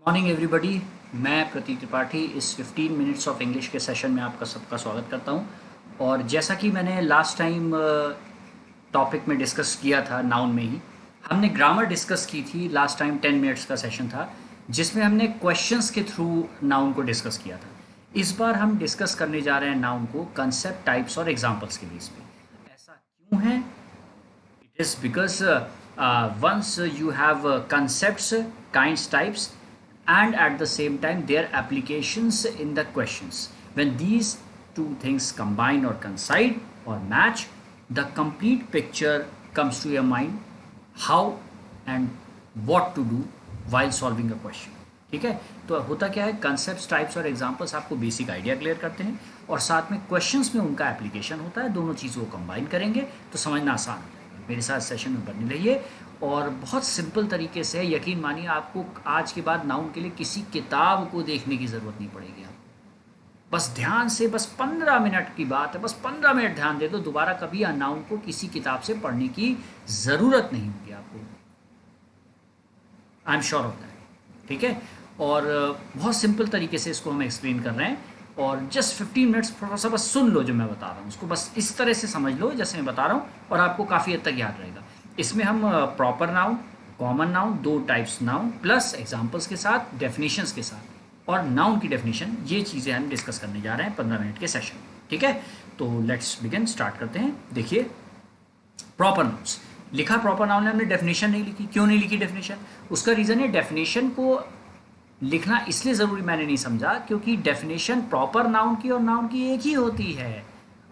Morning everybody. मैं प्रतीक त्रिपाठी इस 15 minutes of English के सेशन में आपका सबका स्वागत करता हूं। और जैसा कि मैंने लास्ट टाइम टॉपिक में डिस्कस किया था, नाउन में ही हमने ग्रामर डिस्कस की थी। लास्ट टाइम 10 मिनट्स का सेशन था जिसमें हमने क्वेश्चंस के थ्रू नाउन को डिस्कस किया था। इस बार हम डिस्कस करने जा रहे हैं नाउन को कंसेप्ट, टाइप्स और एग्जाम्पल्स के बेस पे। ऐसा क्यों है? It is because once you have concepts, kinds, types, and at the same time their applications in the questions. When these two things combine or coincide or match, the complete picture comes to your mind, how and what to do while solving a question. ठीक है, तो होता क्या है, concept, types और examples आपको basic idea clear करते हैं और साथ में क्वेश्चंस में उनका एप्लीकेशन होता है। दोनों चीज़ों को कंबाइन करेंगे तो समझना आसान हो जाएगा। मेरे साथ सेशन में बने रहिए और बहुत सिंपल तरीके से, यकीन मानिए, आपको आज के बाद नाउन के लिए किसी किताब को देखने की ज़रूरत नहीं पड़ेगी। आपको बस ध्यान से, बस 15 मिनट की बात है, बस 15 मिनट ध्यान दे दो, दोबारा कभी नाउन को किसी किताब से पढ़ने की ज़रूरत नहीं होगी आपको। I am sure of that. ठीक है, और बहुत सिंपल तरीके से इसको हम एक्सप्लेन कर रहे हैं और जस्ट 15 मिनट्स थोड़ा सा बस सुन लो जो मैं बता रहा हूँ, उसको बस इस तरह से समझ लो जैसे मैं बता रहा हूँ और आपको काफ़ी हद तक याद रहेगा। इसमें हम प्रॉपर नाउन, कॉमन नाउन, दो टाइप्स नाउन प्लस एग्जाम्पल्स के साथ, डेफिनेशंस के साथ और नाउन की डेफिनेशन, ये चीज़ें हम डिस्कस करने जा रहे हैं 15 मिनट के सेशन में। ठीक है, तो लेट्स बिगिन, स्टार्ट करते हैं। देखिए, प्रॉपर नाउन्स लिखा, प्रॉपर नाउन ने हमने डेफिनेशन नहीं लिखी। क्यों नहीं लिखी डेफिनेशन? उसका रीज़न है, डेफिनेशन को लिखना इसलिए ज़रूरी मैंने नहीं समझा क्योंकि डेफिनेशन प्रॉपर नाउन की और नाउन की एक ही होती है।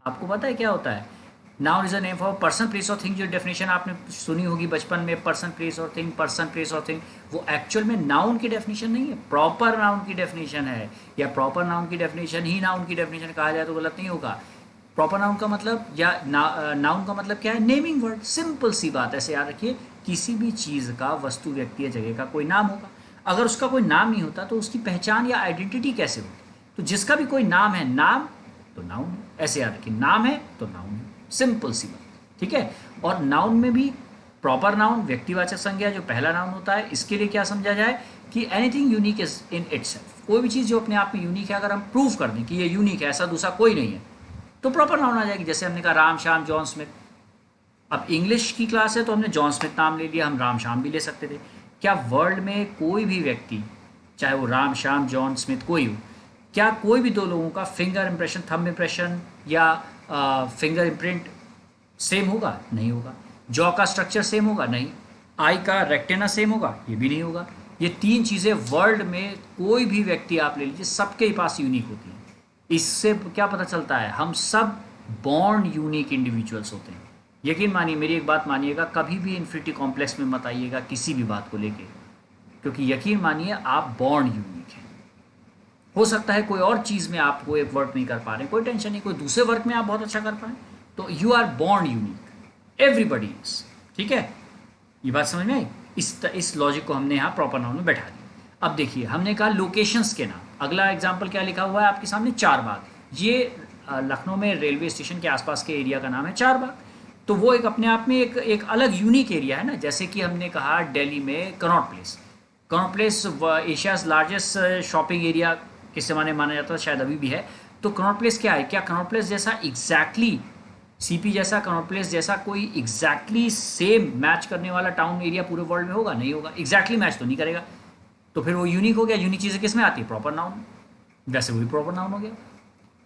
आपको पता है क्या होता है? Noun is a name for person, place और थिंग। जो डेफिनेशन आपने सुनी होगी बचपन में, पर्सन, प्लेस और थिंग, पर्सन, प्लेस और थिंग, वो एक्चुअल में नाउन की डेफिनेशन नहीं है, प्रॉपर नाउन की डेफिनेशन है। या प्रॉपर नाउन की डेफिनेशन ही नाउन की डेफिनेशन कहा जाए तो गलत नहीं होगा। प्रॉपर नाउन का मतलब या नाउन का मतलब क्या है? Naming word. सिंपल सी बात, ऐसे याद रखिए, किसी भी चीज़ का, वस्तु, व्यक्ति या जगह का कोई नाम होगा। अगर उसका कोई नाम नहीं होता तो उसकी पहचान या आइडेंटिटी कैसे होती? तो जिसका भी कोई नाम है, नाम तो नाउन है। ऐसे याद रखिए, नाम है तो नाउन है, सिंपल सी बात। ठीक है, और नाउन में भी प्रॉपर नाउन, व्यक्तिवाचक संज्ञा, जो पहला नाउन होता है, इसके लिए क्या समझा जाए कि anything unique is in itself. कोई भी चीज़ जो अपने आप में यूनिक है, अगर हम प्रूव कर दें कि ये यूनिक है, ऐसा दूसरा कोई नहीं है, तो प्रॉपर नाउन आ जाएगी। जैसे हमने कहा राम, श्याम, जॉन स्मिथ। अब इंग्लिश की क्लास है तो हमने जॉन स्मिथ नाम ले लिया, हम राम, श्याम भी ले सकते थे। क्या वर्ल्ड में कोई भी व्यक्ति, चाहे वो राम, श्याम, जॉन स्मिथ कोई हो, क्या कोई भी दो लोगों का फिंगर इंप्रेशन, थंब इंप्रेशन या फिंगर इम्प्रिंट सेम होगा? नहीं होगा। जॉ का स्ट्रक्चर सेम होगा? नहीं। आई का रेक्टेना सेम होगा? ये भी नहीं होगा। ये तीन चीज़ें वर्ल्ड में कोई भी व्यक्ति आप ले लीजिए, सबके पास यूनिक होती हैं। इससे क्या पता चलता है? हम सब बॉर्न यूनिक इंडिविजुअल्स होते हैं। यकीन मानिए, मेरी एक बात मानिएगा, कभी भी इन्फिनिटी कॉम्प्लेक्स में मत आइएगा किसी भी बात को लेके, क्योंकि यकीन मानिए आप बॉर्न यूनिक हैं। हो सकता है कोई और चीज़ में आप वो एक वर्क नहीं कर पा रहे, कोई टेंशन नहीं, कोई दूसरे वर्क में आप बहुत अच्छा कर पाए, तो you are born unique, everybody is. ठीक है, ये बात समझ में आई? इस लॉजिक को हमने यहाँ प्रॉपर नाउन में बैठा दिया। अब देखिए, हमने कहा लोकेशंस के नाम। अगला एग्जाम्पल क्या लिखा हुआ है आपके सामने? चारबाग। ये लखनऊ में रेलवे स्टेशन के आसपास के एरिया का नाम है चारबाग। तो वो एक अपने आप में एक अलग यूनिक एरिया है ना। जैसे कि हमने कहा दिल्ली में Connaught place. Connaught place Asia's largest shopping area के ज़माने माना जाता है, शायद अभी भी है। तो कनॉट प्लेस क्या है? क्या कनॉट प्लेस जैसा एग्जैक्टली सीपी जैसा, कनॉट प्लेस जैसा कोई एग्जैक्टली सेम मैच करने वाला टाउन एरिया पूरे वर्ल्ड में होगा? नहीं होगा। एग्जैक्टली मैच तो नहीं करेगा, तो फिर वो यूनिक हो गया। यूनिक चीज़ें किस में आती है? Proper noun. वैसे वो भी प्रॉपर नाउन हो गया।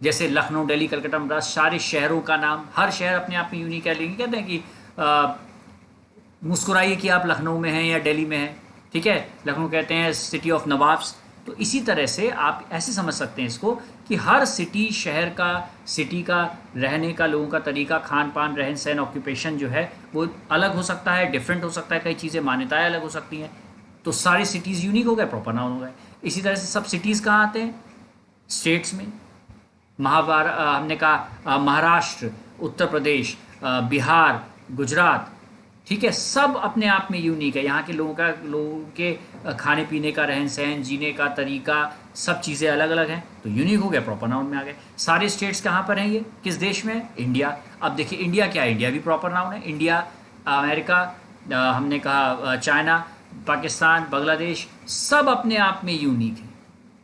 जैसे लखनऊ, दिल्ली, कलकत्ता, मद्रास, सारे शहरों का नाम, हर शहर अपने आप में यूनिक है। लेकिन कहते हैं कि मुस्कुराइए कि आप लखनऊ में हैं या दिल्ली में हैं। ठीक है, लखनऊ कहते हैं सिटी ऑफ नवाब्स। तो इसी तरह से आप ऐसे समझ सकते हैं इसको कि हर सिटी, शहर का, सिटी का रहने का, लोगों का तरीका, खान पान, रहन सहन, ऑक्यूपेशन जो है वो अलग हो सकता है, डिफरेंट हो सकता है, कई चीज़ें, मान्यताएं अलग हो सकती हैं। तो सारी सिटीज़ यूनिक हो गए, प्रॉपर नाउन हो गए। इसी तरह से सब सिटीज़ कहाँ आते हैं? स्टेट्स में। हमने कहा महाराष्ट्र, उत्तर प्रदेश, बिहार, गुजरात। ठीक है, सब अपने आप में यूनिक है। यहाँ के लोगों के खाने पीने का, रहन सहन, जीने का तरीका, सब चीज़ें अलग अलग हैं, तो यूनिक हो गया, प्रॉपर नाउन में आ गए। सारे स्टेट्स कहाँ पर हैं? ये किस देश में है? इंडिया। अब देखिए, इंडिया क्या है? इंडिया भी प्रॉपर नाउन है। इंडिया, अमेरिका, हमने कहा चाइना, पाकिस्तान, बांग्लादेश, सब अपने आप में यूनिक है,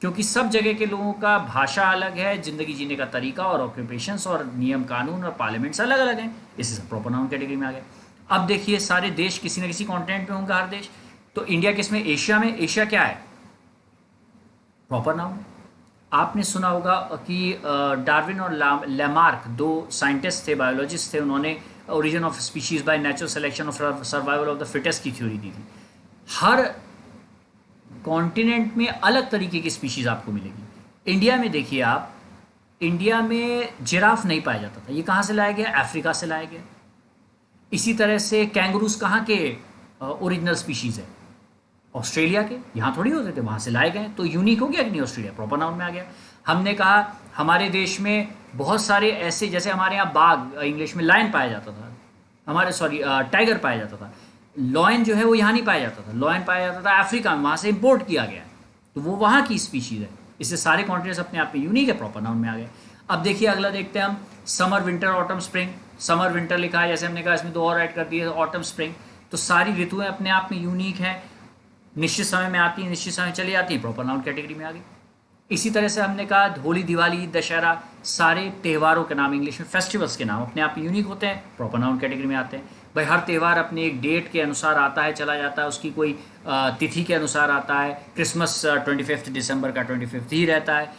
क्योंकि सब जगह के लोगों का भाषा अलग है, ज़िंदगी जीने का तरीका और ऑक्यूपेशंस और नियम कानून और पार्लियामेंट्स अलग अलग हैं, इससे सब प्रॉपर नाउन कैटेगरी में आ गए। अब देखिए सारे देश किसी न किसी कॉन्टिनेंट में होंगे, हर देश। तो इंडिया किसमें? एशिया में। एशिया क्या है? Proper noun. आपने सुना होगा कि डार्विन और लैमार्क, दो साइंटिस्ट थे, बायोलॉजिस्ट थे, उन्होंने origin of species by natural selection of survival of the fittest की थ्योरी दी थी। हर कॉन्टिनेंट में अलग तरीके की स्पीशीज आपको मिलेगी। इंडिया में देखिए आप, इंडिया में जिराफ नहीं पाया जाता था, ये कहाँ से लाया गया? अफ्रीका से लाया गया। इसी तरह से कैंगरूज कहाँ के ओरिजिनल स्पीशीज है? ऑस्ट्रेलिया के। यहाँ थोड़ी होते थे, वहाँ से लाए गए। तो यूनिक हो गया कि नहीं? ऑस्ट्रेलिया प्रॉपर नाउन में आ गया। हमने कहा हमारे देश में बहुत सारे ऐसे, जैसे हमारे यहाँ बाघ, इंग्लिश में लायन पाया जाता था, हमारे टाइगर पाया जाता था। लॉयन जो है वो यहाँ नहीं पाया जाता था, लॉयन पाया जाता था अफ्रीका में, वहाँ से इम्पोर्ट किया गया, तो वो वहाँ की स्पीशीज़ है। इससे सारे कॉन्टिनेंट्स अपने आप में यूनिक है, प्रॉपर नाउन में आ गए। अब देखिए अगला देखते हैं हम, summer, winter, autumn, spring. Summer, winter लिखा है, जैसे हमने कहा इसमें दो और ऐड कर दिए, ऑटम, स्प्रिंग। तो सारी ऋतुएं अपने आप में यूनिक हैं, निश्चित समय में आती हैं, निश्चित समय चली जाती हैं, प्रॉपर नाउन कैटेगरी में आ गई। इसी तरह से हमने कहा होली, दिवाली, दशहरा, सारे त्योहारों के नाम, इंग्लिश में फेस्टिवल्स के नाम, अपने आप यूनिक होते हैं, प्रॉपर नाउन कैटेगरी में आते हैं। भाई हर त्यौहार अपने एक डेट के अनुसार आता है, चला जाता है, उसकी कोई तिथि के अनुसार आता है। क्रिसमस 25 दिसंबर का 25 ही रहता है।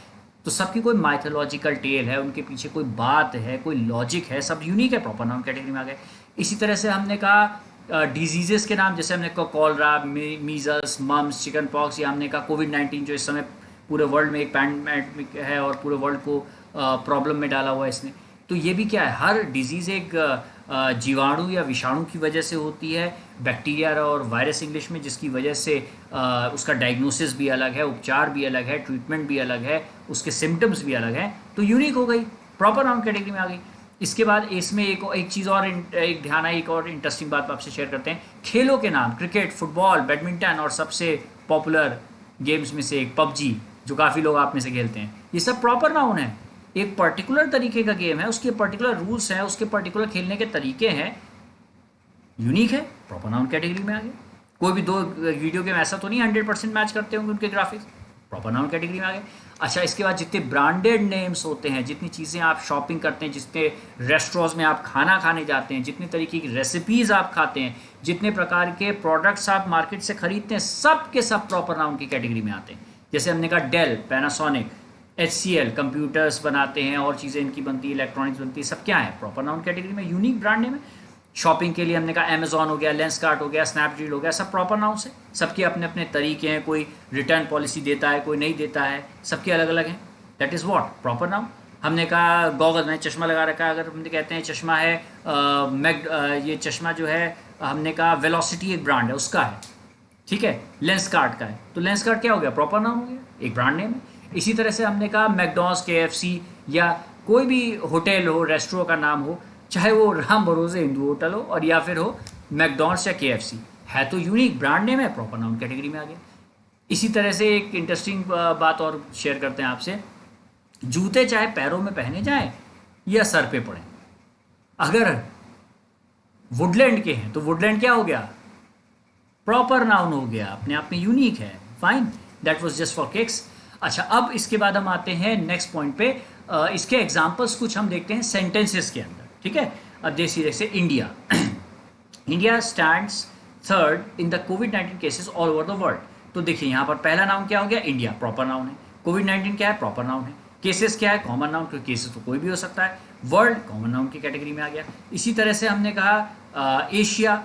तो सबकी कोई माइथोलॉजिकल टेल है, उनके पीछे कोई बात है, कोई लॉजिक है, सब यूनिक है, प्रॉपर नाउन कैटेगरी में आ गए। इसी तरह से हमने कहा डिजीजेस के नाम, जैसे हमने कहा cholera, measles, mumps, chicken pox, या हमने कहा कोविड-19 जो इस समय पूरे वर्ल्ड में एक पैंडेमिक है और पूरे वर्ल्ड को प्रॉब्लम में डाला हुआ है इसने। तो ये भी क्या है, हर डिजीज़ एक जीवाणु या विषाणु की वजह से होती है, बैक्टीरिया और वायरस इंग्लिश में, जिसकी वजह से उसका डायग्नोसिस भी अलग है, उपचार भी अलग है, ट्रीटमेंट भी अलग है, उसके सिम्टम्स भी अलग हैं। तो यूनिक हो गई, प्रॉपर नाउन कैटेगरी में आ गई। इसके बाद इसमें एक चीज़ और, एक ध्यान है, एक और इंटरेस्टिंग बात आपसे शेयर करते हैं। खेलों के नाम, क्रिकेट, फुटबॉल, बैडमिंटन और सबसे पॉपुलर गेम्स में से एक पबजी, जो काफ़ी लोग आप में से खेलते हैं, ये सब प्रॉपर नाउन है। एक पर्टिकुलर तरीके का गेम है, उसके पर्टिकुलर रूल्स हैं, उसके पर्टिकुलर खेलने के तरीके हैं, यूनिक है, प्रॉपर नाउन कैटेगरी में आ गए। कोई भी दो वीडियो गेम ऐसा तो नहीं 100% मैच करते होंगे उनके ग्राफिक्स, प्रॉपर नाउन कैटेगरी में आ गए। अच्छा, इसके बाद जितने ब्रांडेड नेम्स होते हैं, जितनी चीज़ें आप शॉपिंग करते हैं, जितने रेस्टोरेंट्स में आप खाना खाने जाते हैं, जितने तरीके की रेसिपीज़ आप खाते हैं, जितने प्रकार के प्रोडक्ट्स आप मार्केट से खरीदते हैं, सब के सब प्रॉपर नाउन की कैटेगरी में आते हैं। जैसे हमने कहा डेल, पैनासोनिक, HCL कंप्यूटर्स बनाते हैं और चीज़ें इनकी बनती है, इलेक्ट्रॉनिक्स बनती है, सब क्या है? प्रॉपर नाउन कैटेगरी में, यूनिक ब्रांड नेम है। शॉपिंग के लिए हमने कहा अमेजॉन हो गया, लेंसकार्ट हो गया, स्नैपडील हो गया, सब प्रॉपर नाउन से। सबके अपने अपने तरीके हैं, कोई रिटर्न पॉलिसी देता है, कोई नहीं देता है, सबके अलग अलग हैं। That is what proper noun. हमने कहा गॉगल, मैंने चश्मा लगा रखा है, अगर हमने कहते हैं चश्मा है ये चश्मा जो है, हमने कहा वेलोसिटी एक ब्रांड है उसका है, ठीक है, लेंसकार्ट का है, तो लेंसकार्ट क्या हो गया? प्रॉपर नाउन हो गया, एक ब्रांड नेम है। इसी तरह से हमने कहा मैकडॉनल्ड्स, KFC या कोई भी होटल हो, रेस्टोरेंट का नाम हो, चाहे वो राम भरोसे हिंदू होटल हो और या फिर हो मैकडॉनल्ड्स या KFC, है तो यूनिक ब्रांड नेम है, प्रॉपर नाउन कैटेगरी में आ गया। इसी तरह से एक इंटरेस्टिंग बात और शेयर करते हैं आपसे। जूते चाहे पैरों में पहने जाएं या सर पे पड़े, अगर वुडलैंड के हैं तो वुडलैंड क्या हो गया? प्रॉपर नाउन हो गया, अपने आप में यूनिक है। Fine, that was just for kicks. अच्छा, अब इसके बाद हम आते हैं नेक्स्ट पॉइंट पे। इसके एग्जांपल्स कुछ हम देखते हैं सेंटेंसेस के अंदर, ठीक है। अब जैसे India India stands third in the covid cases all over the world. तो देखिए यहाँ पर पहला नाउन क्या हो गया? इंडिया, प्रॉपर नाउन है। कोविड-19 क्या है? प्रॉपर नाउन है। केसेस क्या है? कॉमन नाउन, क्योंकि केसेस तो कोई भी हो सकता है। वर्ल्ड कॉमन नाउन की कैटेगरी में आ गया। इसी तरह से हमने कहा Asia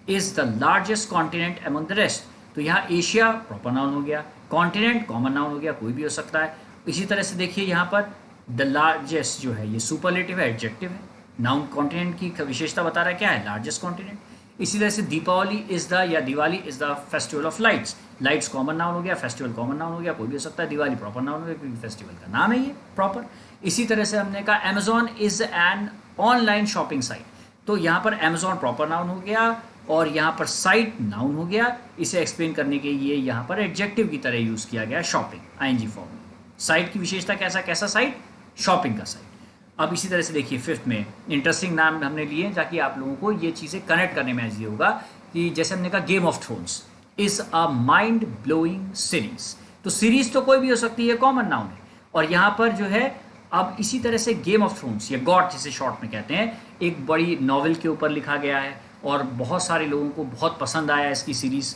is the largest continent among the rest, तो यहाँ एशिया प्रॉपर नाउन हो गया, कॉन्टिनेंट कॉमन नाउन हो गया, कोई भी हो सकता है। इसी तरह से देखिए यहाँ पर द लार्जेस्ट जो है ये सुपरलेटिव है, एडजेक्टिव है। नाउन कॉन्टिनेंट की विशेषता बता रहा है, क्या है? Largest continent. इसी तरह से दीपावली इज द या Diwali is the festival of lights, lights common noun हो गया, फेस्टिवल कॉमन नाउन हो गया, कोई भी हो सकता है। दिवाली प्रॉपर नाउन हो गया क्योंकि फेस्टिवल का नाम है ये प्रॉपर। इसी तरह से हमने कहा Amazon is an online shopping site, तो यहाँ पर अमेजॉन प्रॉपर नाउन हो गया और यहाँ पर साइट नाउन हो गया। इसे एक्सप्लेन करने के लिए यहाँ पर एडजेक्टिव की तरह यूज़ किया गया शॉपिंग, ING फॉर्म में। साइट की विशेषता कैसा साइट? शॉपिंग का साइट। अब इसी तरह से देखिए फिफ्थ में इंटरेस्टिंग नाम हमने लिए ताकि आप लोगों को ये चीज़ें कनेक्ट करने में ईजी होगा, कि जैसे हमने कहा game of thrones, is a mind blowing series. तो सीरीज तो कोई भी हो सकती है, कॉमन नाउन है। और यहां पर जो है अब इसी तरह से गेम ऑफ थ्रोन्स या गॉड जिसे शॉर्ट में कहते हैं, एक बड़ी नॉवेल के ऊपर लिखा गया है और बहुत सारे लोगों को बहुत पसंद आया इसकी series.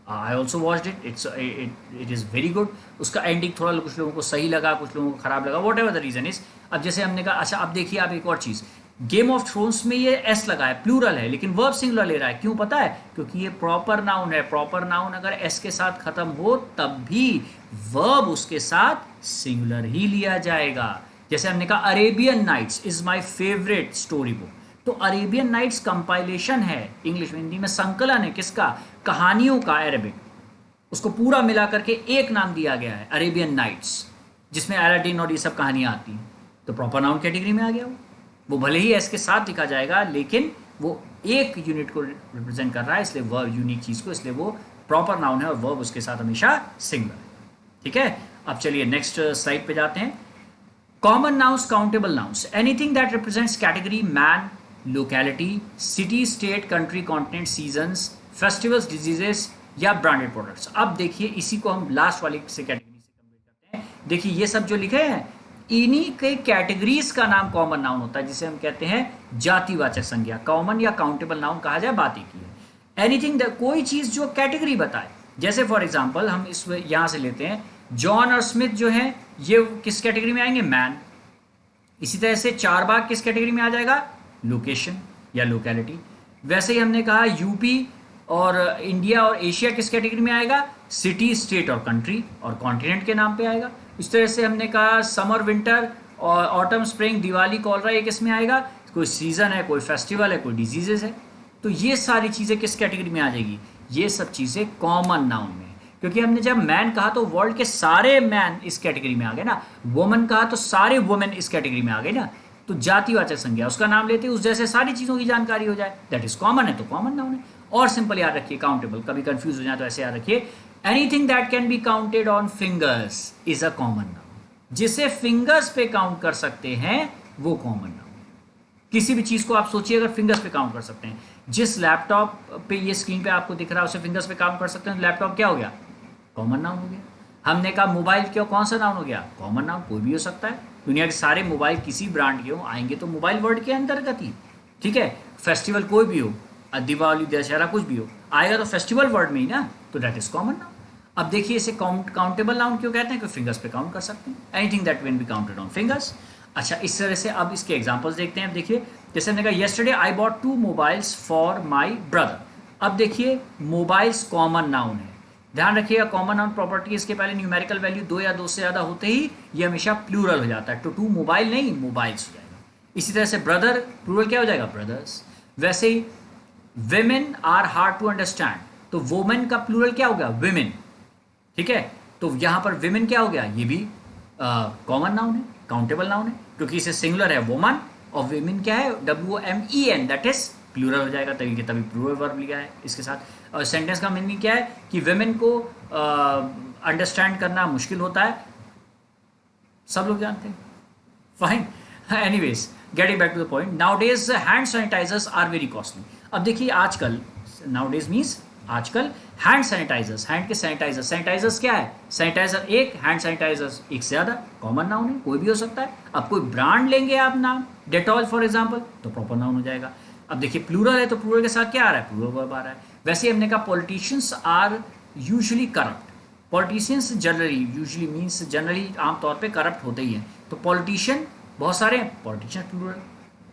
I also watched it, it is very good. उसका एंडिंग थोड़ा कुछ लोगों को सही लगा, कुछ लोगों को खराब लगा, what ever the reason is. अब जैसे हमने कहा, अच्छा अब देखिए आप एक और चीज़, गेम ऑफ थ्रोन्स में ये एस लगा है, प्लूरल है, लेकिन वर्ब सिंगुलर ले रहा है। क्यों पता है? क्योंकि ये प्रॉपर नाउन है। प्रॉपर नाउन अगर एस के साथ खत्म हो तब भी वर्ब उसके साथ सिंगुलर ही लिया जाएगा। जैसे हमने कहा Arabian Nights is my favourite story book, तो अरेबियन नाइट्स कंपाइलेशन है, इंग्लिश में हिंदी में संकलन है किसका? कहानियों का, अरेबिक, उसको पूरा मिला करके एक नाम दिया गया है अरेबियन नाइट्स, जिसमें अलादीन और ये सब कहानियां आती हैं। तो प्रॉपर नाउन कैटेगरी में आ गया वो भले ही एस के साथ लिखा जाएगा लेकिन वो एक यूनिट को रिप्रेजेंट कर रहा है, इसलिए वर्ब यूनिक चीज को, इसलिए वो प्रॉपर नाउन है और वर्ब उसके साथ हमेशा सिंगुलर है। ठीक है, अब चलिए नेक्स्ट स्लाइड पे जाते हैं। Common nouns, countable nouns, anything that represents category, man, locality, city, state, country, continent, seasons, festivals, diseases या ब्रांडेड प्रोडक्ट्स। अब देखिए इसी को हम लास्ट वाली से कैटेगरी से कंपेयर करते हैं। देखिए ये सब जो लिखे हैं इन्हीं के कैटेगरीज का नाम कॉमन नाउन होता है, जिसे हम कहते हैं जातिवाचक संज्ञा। कॉमन या काउंटेबल नाउन कहा जाए बात की है। एनीथिंग, कोई चीज जो कैटेगरी बताए, जैसे फॉर एग्जांपल हम इस यहां से लेते हैं जॉन और स्मिथ जो है ये किस कैटेगरी में आएंगे? मैन। इसी तरह से चारबाग किस कैटेगरी में आ जाएगा? लोकेशन या लोकेलिटी। वैसे ही हमने कहा यूपी और इंडिया और एशिया किस कैटेगरी में आएगा? सिटी, स्टेट और कंट्री और कॉन्टिनेंट के नाम पे आएगा। इस तरह से हमने कहा समर, विंटर और ऑटम, स्प्रिंग, दिवाली, कॉलरा, ये किस में आएगा? कोई सीजन है, कोई फेस्टिवल है, कोई डिजीजेस है। तो ये सारी चीजें किस कैटेगरी में आ जाएगी? ये सब चीजें कॉमन नाउन में, क्योंकि हमने जब मैन कहा तो वर्ल्ड के सारे मैन इस कैटेगरी में आ गए ना, वुमन कहा तो सारे वुमेन इस कैटेगरी में आ गए ना। तो जातिवाचक संज्ञा, उसका नाम लेते उस जैसे सारी चीजों की जानकारी हो जाए, दैट इज कॉमन है तो कॉमन नाउन है। और सिंपल याद रखिए, काउंटेबल, कभी कंफ्यूज हो जाए तो ऐसे याद रखिए, anything that can be counted on fingers is a common noun. जिसे फिंगर्स पे काउंट कर सकते हैं वो कॉमन नाउन। किसी भी चीज को आप सोचिए अगर फिंगर्स पे काउंट कर सकते हैं, जिस लैपटॉप पे ये स्क्रीन पे आपको दिख रहा है उसे फिंगर्स पे काउंट कर सकते हैं, लैपटॉप क्या हो गया? कॉमन नाउन हो गया। हमने कहा मोबाइल क्यों, कौन सा नाउन हो गया? कॉमन नाउन, कोई भी हो सकता है। दुनिया के सारे मोबाइल किसी ब्रांड के हो आएंगे तो मोबाइल वर्ड के अंतर्गत ही। ठीक है, फेस्टिवल कोई भी हो, दिवाली, दशहरा, कुछ भी हो, आएगा तो फेस्टिवल वर्ड में ही ना, तो दैट इज कॉमन नाउन। अब देखिए इसे काउंटेबल नाउन क्यों कहते हैं? कि फिंगर्स पे काउंट कर सकते हैं, anything that can be counted on fingers. अच्छा, इस तरह से अब इसके एग्जांपल्स देखते हैं। अब देखिए जैसे हमने कहा yesterday I bought 2 mobiles for my brother. अब देखिए मोबाइल्स कॉमन नाउन है, ध्यान रखिएगा। कॉमन नाउन प्रॉपर्टी, इसके पहले न्यूमेरिकल वैल्यू 2 या 2 से ज्यादा होते ही ये हमेशा प्लूरल हो जाता है, तो 2 मोबाइल नहीं मोबाइल्स हो जाएगा। इसी तरह से ब्रदर प्लूरल क्या हो जाएगा? ब्रदर्स। वैसे ही women are hard to understand, तो वोमेन का प्लूरल क्या हो गया? women। ठीक है, तो यहां पर women क्या हो गया? ये भी कॉमन नाउन है, काउंटेबल नाउन है, क्योंकि इसे सिंगुलर है वोमन और women क्या है? WOMEN, दैट इज प्लूरल हो जाएगा, तभी तभी प्लूरल वर्ब लिया है इसके साथ। और सेंटेंस का मीनिंग क्या है? कि women को अंडरस्टैंड करना मुश्किल होता है, सब लोग जानते हैं। Fine, anyways getting back to the point, nowadays hand sanitisers are very costly. अब देखिए आजकल, नाउडेज मीन्स आजकल, हैंड सैनिटाइजर्स, हैंड के सैनिटाइजर्स, सैनिटाइजर्स क्या है? सैनिटाइजर एक, हैंड सैनिटाइजर्स एक से ज्यादा, कॉमन नाउन है, कोई भी हो सकता है। अब कोई ब्रांड लेंगे आप नाम, डेटॉल फॉर एग्जांपल, तो प्रॉपर नाउन हो जाएगा। अब देखिए प्लूरल है तो प्लूरल के साथ क्या आ रहा है? प्लूरल वर्ब आ रहा है। वैसे हमने कहा politicians are usually corrupt. Politicians generally, usually means generally, आमतौर पे करप्ट होते ही हैं, तो पॉलिटिशियन बहुत सारे हैं, पॉलिटिशियन प्लूरल,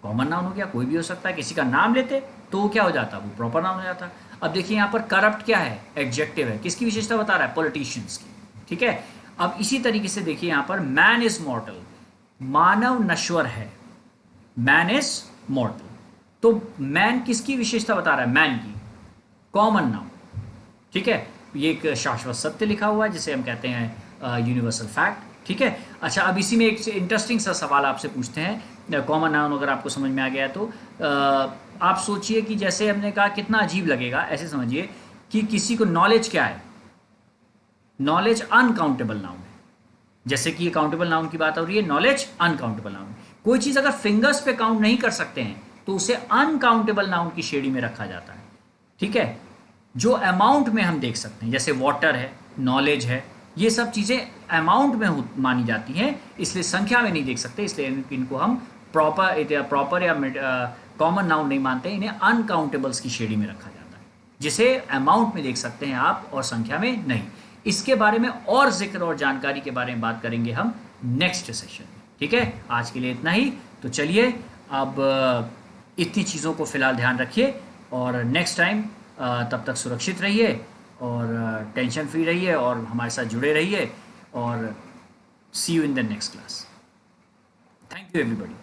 कॉमन नाउन हो गया, कोई भी हो सकता है। किसी का नाम लेते तो क्या हो जाता? वो प्रॉपर नाउन हो जाता। अब देखिए यहाँ पर करप्ट क्या है? एडजेक्टिव है, किसकी विशेषता बता रहा है? पॉलिटिशियंस की। ठीक है, अब इसी तरीके से देखिए यहाँ पर मैन इज मॉर्टल, मानव नश्वर है, मैन इज मॉर्टल, तो मैन किसकी विशेषता बता रहा है? मैन की, कॉमन नाउन। ठीक है, ये एक शाश्वत सत्य लिखा हुआ है जिसे हम कहते हैं यूनिवर्सल फैक्ट। ठीक है, अच्छा अब इसी में एक इंटरेस्टिंग सा सवाल आपसे पूछते हैं, कॉमन नाउन अगर आपको समझ में आ गया तो आप सोचिए कि जैसे हमने कहा कितना अजीब लगेगा, ऐसे समझिए कि किसी को नॉलेज क्या है? नॉलेज अनकाउंटेबल नाउन है। जैसे कि ये काउंटेबल नाउन की बात हो रही है, नॉलेज अनकाउंटेबल नाउन है। कोई चीज अगर फिंगर्स पे काउंट नहीं कर सकते हैं तो उसे अनकाउंटेबल नाउन की श्रेणी में रखा जाता है। ठीक है, जो अमाउंट में हम देख सकते हैं, जैसे वाटर है, नॉलेज है, ये सब चीज़ें अमाउंट में मानी जाती हैं, इसलिए संख्या में नहीं देख सकते, इसलिए इनको हम प्रॉपर या कॉमन नाउन नहीं मानते, इन्हें अनकाउंटेबल्स की श्रेणी में रखा जाता है, जिसे अमाउंट में देख सकते हैं आप और संख्या में नहीं। इसके बारे में और जिक्र और जानकारी के बारे में बात करेंगे हम नेक्स्ट सेशन में। ठीक है, आज के लिए इतना ही। तो चलिए अब इतनी चीज़ों को फिलहाल ध्यान रखिए और नेक्स्ट टाइम तब तक सुरक्षित रहिए और टेंशन फ्री रहिए और हमारे साथ जुड़े रहिए और see you in the next class. Thank you everybody.